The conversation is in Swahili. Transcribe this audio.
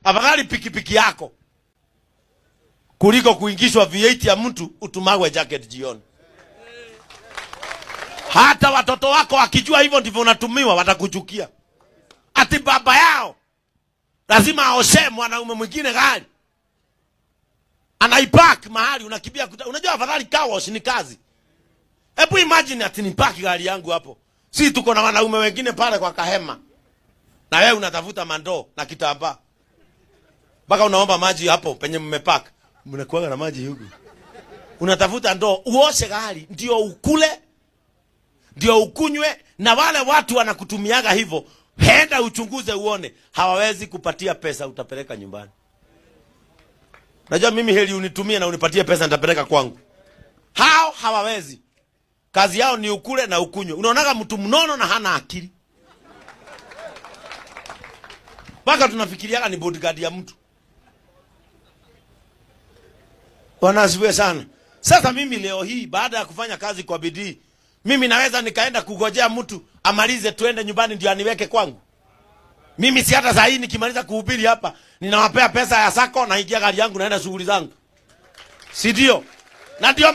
Afadhali pikipiki yako kuliko kuingishwa V8 ya mtu utumagwe jacket jioni. Hata watoto wako wakijua hivyo ndivyo unatumiwa watakuchukia. Ati baba yao lazima aoshe mwanaume mwingine gari. Anaipark mahali unakimbia unajua afadhali car wash ni kazi. Hebu imagine ati nipark gari yangu hapo. Si tuko na wanaume wengine pale kwa kahema. Na wewe unatafuta mandoo na kitambaa. Baka unaomba maji hapo penye mmepark. Mnakuaga na maji huko. Unatafuta ndoo uoshe gari ndio ukule. Ndio ukunywe na wale watu wanakutumiaga hivyo. Henda uchunguze uone hawawezi kupatia pesa utapeleka nyumbani. Najua mimi heli unitumie na unipatie pesa nitapeleka kwangu. Hao hawawezi. Kazi yao ni ukule na ukunywe. Unaonaga mtu mnono na hana akili. Baka tunafikiriaga ni bodyguard ya mtu. Wanasiwe sana. Sasa mimi leo hii baada ya kufanya kazi kwa bidii, mimi naweza nikaenda kugojea mtu amalize tuende nyumbani ndio aniweke kwangu. Mimi si hata saa hii nikimaliza kuhubiri hapa, ninawapea pesa ya sako na ingia gari yangu naenda shughuli zangu. Si ndio? Na ndio